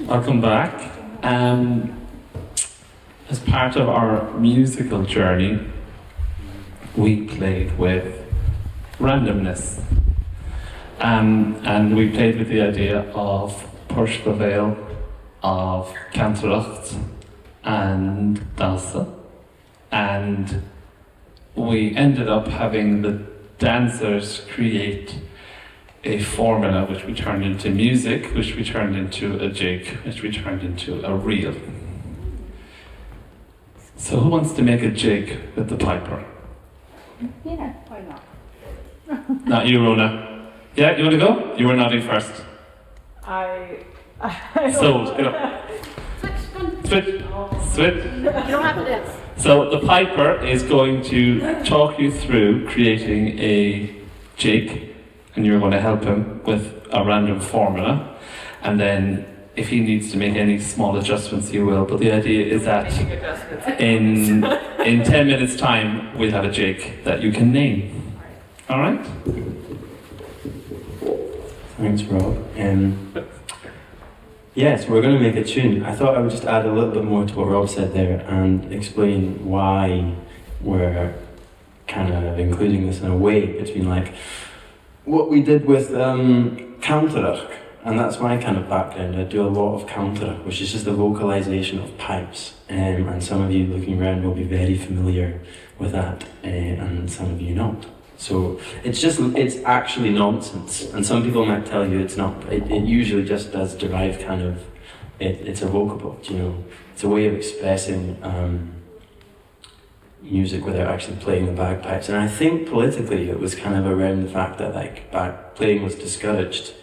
Welcome back. As part of our musical journey, we played with randomness. And we played with the idea of Push the Veil, of Cantarach and Dalsa. And we ended up having the dancers create a formula which we turned into music, which we turned into a jig, which we turned into a reel. So who wants to make a jig with the piper? Yeah, why not? Not you, Rona. Yeah, you want to go? You were nodding first. Sold. Go. Switch. Switch. You don't have to dance. So the piper is going to talk you through creating a jig, and you're going to help him with a random formula, and then if he needs to make any small adjustments, he will. But the idea is that in 10 minutes' time, we'll have a jig that you can name. All right? Thanks, Rob. Yes, we're going to make a tune. I thought I would just add a little bit more to what Rob said there and explain why we're kind of including this in a way between like what we did with Cantarach, and that's my kind of background. I do a lot of Cantarach, which is just the vocalization of pipes, and some of you looking around will be very familiar with that, and some of you not. So it's actually nonsense, and some people might tell you it's not. It usually just does derive kind of, it's evocable, you know. It's a way of expressing music without actually playing the bagpipes. And I think politically it was kind of around the fact that like playing was discouraged,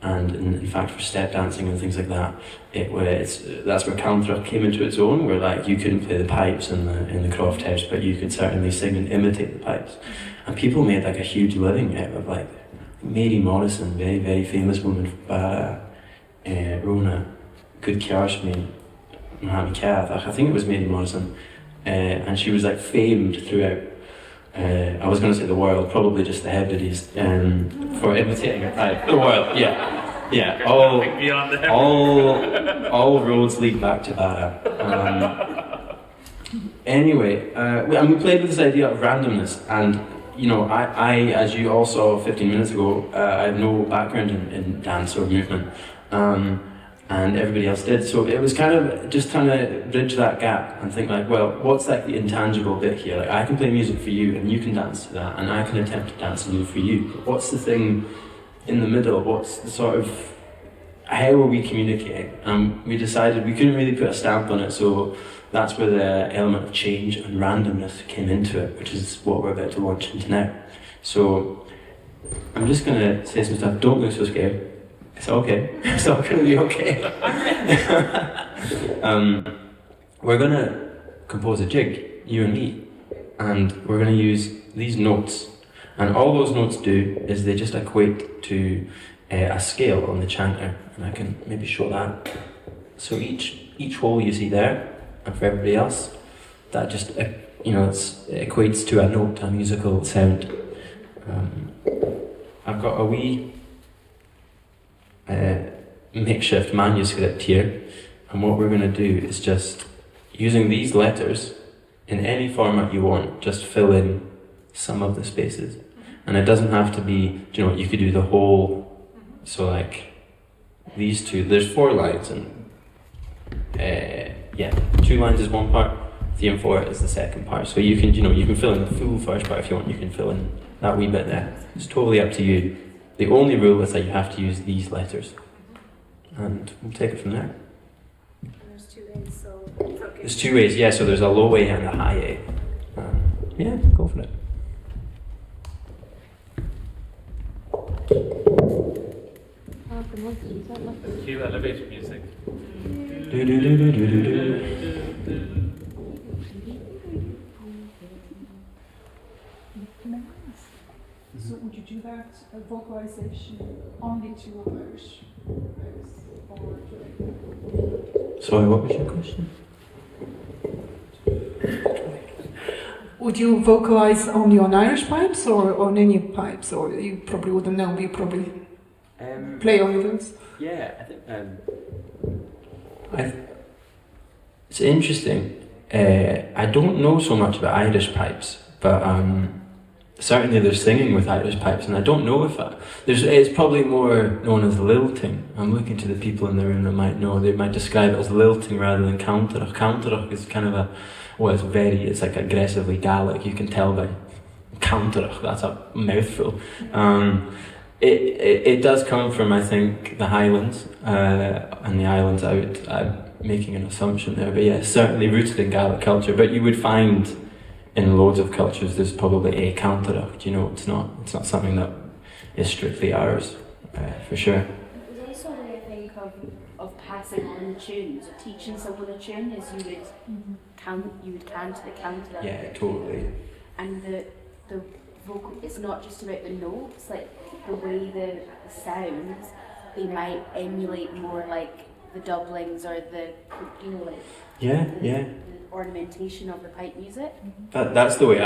and in fact for step dancing and things like that, that's where Cantarach came into its own, where like you couldn't play the pipes in the croft house, but you could certainly sing and imitate the pipes. And people made like a huge living out of like Mary Morrison, very, very famous woman from Barra, Rona, Good Kiarsme, Meitheal, I think it was Mary Morrison, and she was like famed throughout, I was going to say the world, probably just the Hebrides, for imitating a pipe. The world, yeah, all roads lead back to Barra. Anyway, and we played with this idea of randomness, and you know, I, as you all saw 15 minutes ago, I have no background in dance or movement, and everybody else did. So it was kind of just trying to bridge that gap and think like, well, what's like the intangible bit here? Like I can play music for you and you can dance to that, and I can attempt to dance a little for you. But what's the thing in the middle? What's the sort of, how are we communicating? We decided we couldn't really put a stamp on it, so that's where the element of change and randomness came into it, which is what we're about to launch into now. So I'm just going to say some stuff. Don't look so scared. It's okay. It's all going to be okay. We're going to compose a jig, you and me, and we're going to use these notes. And all those notes do is they just equate to a scale on the chanter, and I can maybe show that. So each hole you see there, and for everybody else, that just, you know, it equates to a note, a musical sound. I've got a wee makeshift manuscript here, and what we're going to do is just, using these letters, in any format you want, just fill in some of the spaces. And it doesn't have to be, you know, you could do the whole, so like, these two, there's 4 lines, and yeah, 2 lines is one part, 3 and 4 is the second part. So you can, you know, you can fill in the full first part if you want. You can fill in that wee bit there. It's totally up to you. The only rule is that you have to use these letters, and we'll take it from there. And there's 2 A's, so it's okay. There's 2 A's, yeah. So there's a low A and a high A. Yeah, go for it. Cue elevator music. So would you do that vocalization only to Irish? Sorry, what was your question? Would you vocalize only on Irish pipes or on any pipes? Or you probably wouldn't know, you probably play only those? Yeah, I think It's interesting. I don't know so much about Irish pipes, but certainly there's singing with Irish pipes, and I don't know if it's probably more known as lilting. I'm looking to the people in the room that might know. They might describe it as lilting rather than counterach. Counterach is kind of it's like aggressively Gaelic. You can tell by counterach. That's a mouthful. It does come from, I think, the Highlands and the islands. I'm making an assumption there, but yeah, it's certainly rooted in Gaelic culture. But you would find in loads of cultures there's probably a counterach. You know, it's not something that is strictly ours, for sure. There's also a way I think of passing on tunes, or teaching someone a tune is you would count the counter. Yeah, totally. And the vocal, it's not just about the notes, like the way the sounds, they might emulate more like the doublings or the, you know, like the ornamentation of the pipe music. That's the way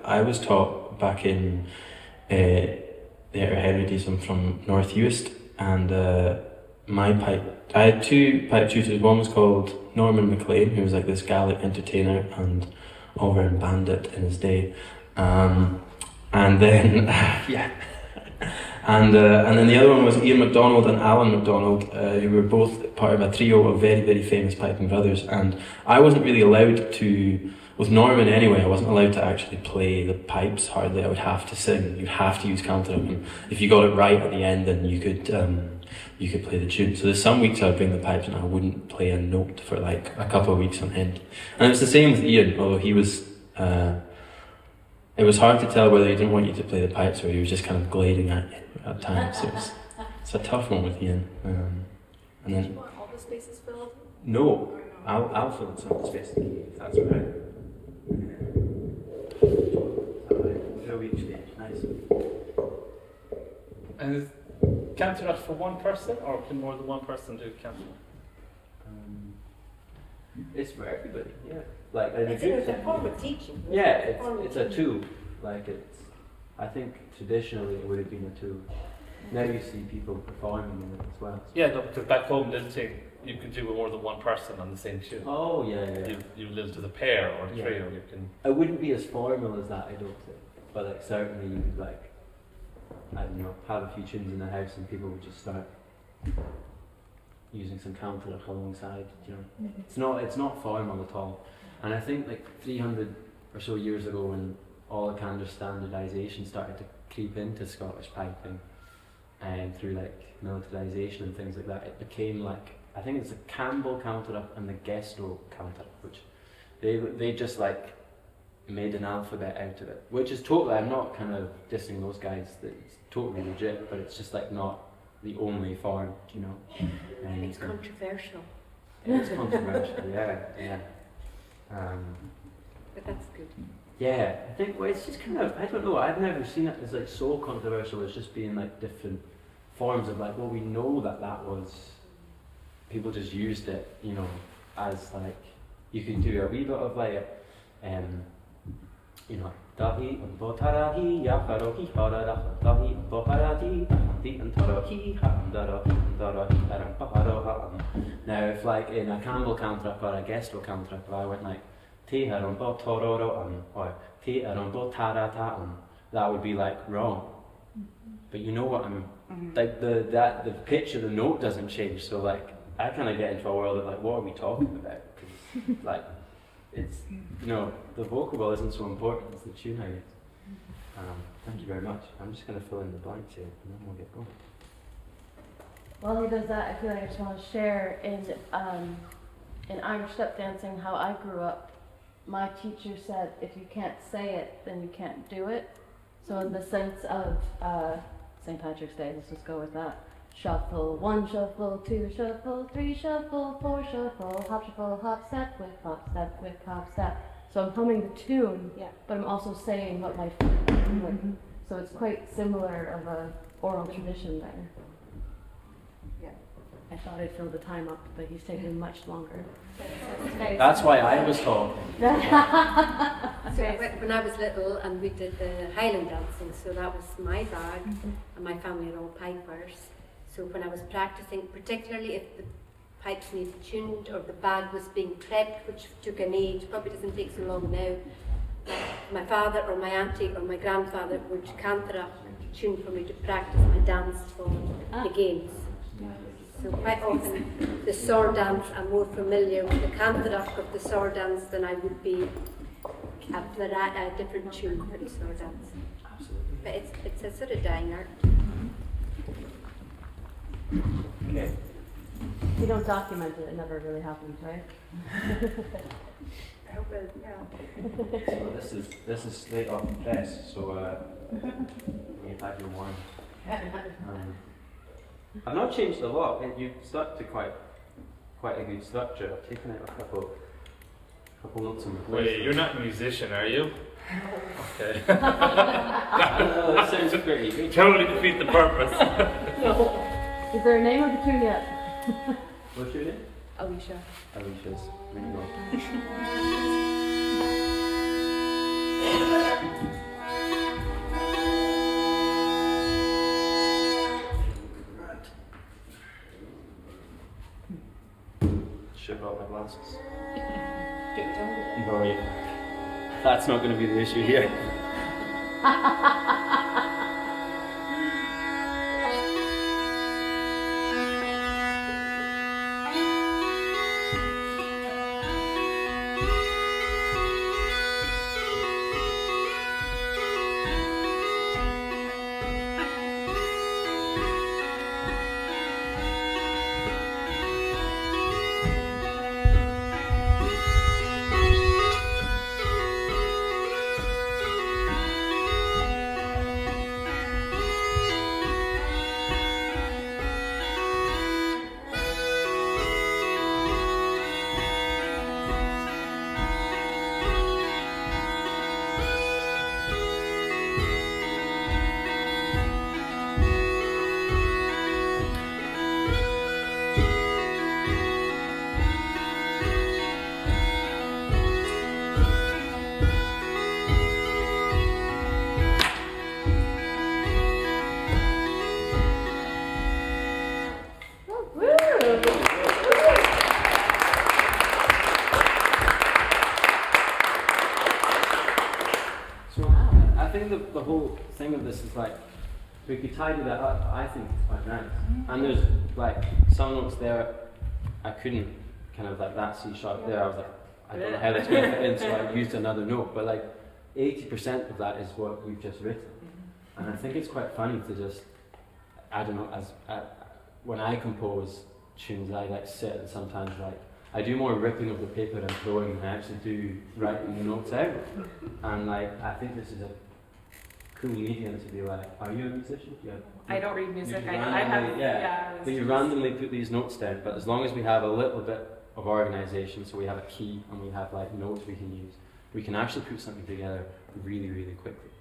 I was taught back in the Heredism from North Uist, and I had two pipe tutors. One was called Norman MacLean, who was like this Gaelic entertainer and all-round bandit in his day, and then and then the other one was Ian MacDonald and Alan MacDonald, who were both part of a trio of very, very famous piping brothers. And I wasn't really allowed to, with Norman anyway, I wasn't allowed to actually play the pipes hardly. I would have to sing. You'd have to use counterach, and if you got it right at the end, then you could play the tune. So there's some weeks I'd bring the pipes and I wouldn't play a note for like a couple of weeks on end. And it's the same with Ian, although he was. It was hard to tell whether he didn't want you to play the pipes or he was just kind of glaring at you at times. So it's a tough one with Ian. And then, Do you want all the spaces filled? no, I'll fill in some of the space if that's all right. Fill each stage, nice. And is counterach for one person, or can more than one person do counterach? It's for everybody, yeah. Like It's a form of teaching. yeah, it's a tool. Like I think traditionally it would have been a tool. Now you see people performing in it as well. Yeah, no, because back home, lilting, you can do with more than one person on the same tune. Oh yeah. You lilt as a pair or a Yeah. trio. You can. It wouldn't be as formal as that, I don't think. But like certainly you could like, I don't know, have a few tunes in the house and people would just start using some counterach alongside, you know. It's not formal at all. And I think like 300 or so years ago, when all the kind of standardisation started to creep into Scottish piping, and through like militarisation and things like that, it became like, I think it's the Campbell counterach and the Gesto counterach, which they just like made an alphabet out of it, which is totally, I'm not kind of dissing those guys, it's totally legit, but it's just like not the only form, you know. And It's controversial, it's controversial, yeah. but that's good. Yeah, I think, well, it's just kind of, I don't know, I've never seen it as like so controversial as just being like different forms of like, well, we know that was, people just used it, you know, as like, you could do a wee bit of like, you know, dahi and botarahi, yaharohi, hararach, dahi and boharati, di and tarahi, handarahi, arampaharoha. Now, if like in a Campbell counterach or a Gesto counterach, if I went like, Te haron tororo or te haron tarata, that would be like wrong. But you know what I'm like, the pitch of the note doesn't change, so like I kind of get into a world of like, what are we talking about? 'Cause, like it's, you know, the vocal well isn't so important as the tune, I guess. Thank you very much. I'm just going to fill in the blanks here and then we'll get going. While he does that, I feel like I just want to share in Irish step dancing how I grew up. My teacher said, if you can't say it, then you can't do it. So in the sense of St. Patrick's Day, let's just go with that. Shuffle, 1 shuffle, 2 shuffle, 3 shuffle, 4 shuffle, hop, step, with, hop, step. So I'm humming the tune, but I'm also saying what my feet are doing. So it's quite similar of a oral tradition there. Yeah. I thought I'd fill the time up, but he's taking much longer. That's why I was taught. So when I was little and we did the Highland dancing, so that was my bag and my family are all pipers. So when I was practicing, particularly if the pipes needed tuned, or the bag was being prepped, which took an age, probably doesn't take so long now. My father or my auntie or my grandfather would canter up tune for me to practice my dance for the games. So quite often the sword dance, I'm more familiar with the canter up of the sword dance than I would be a different tune for the sword dance. But it's a sort of dying art. Okay. If you don't document it, it never really happens, right? I hope it, yeah. So this is straight off the press. So you've had your one. I've not changed a lot. You've stuck to quite a good structure. I've taken out a couple notes and replaced. Wait, you're not a musician, are you? Okay. That sounds pretty good. Totally defeat the purpose. No. Is there a name of the tune yet? What's your name? Alicia. Alicia's. There you go. Should roll my glasses. No, yeah. That's not going to be the issue here. The whole thing of this is like, we could tidy that up. I think it's quite nice. And there's like some notes there I couldn't kind of like that C sharp there. I was like, I don't know how that's going to fit in, so I used another note. But like 80% of that is what we've just written. And I think it's quite funny to just, I don't know, when I compose tunes, I like sit and sometimes like, I do more ripping of the paper and throwing than I actually do writing the notes out. And like, I think this is a cool medium to be like, are you a musician? I don't read music. I have, yeah. But you randomly put these notes down, but as long as we have a little bit of organisation, so we have a key and we have like notes we can use, we can actually put something together really, really quickly.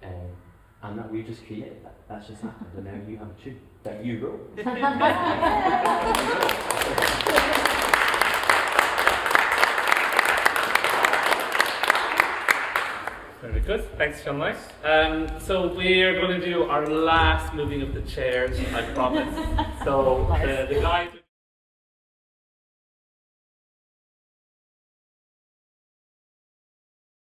And that we just created that. That's just happened, and now you have a tune that you wrote. Very good. Thanks, Fionnlagh. So we're going to do our last moving of the chairs, I promise. So the guys.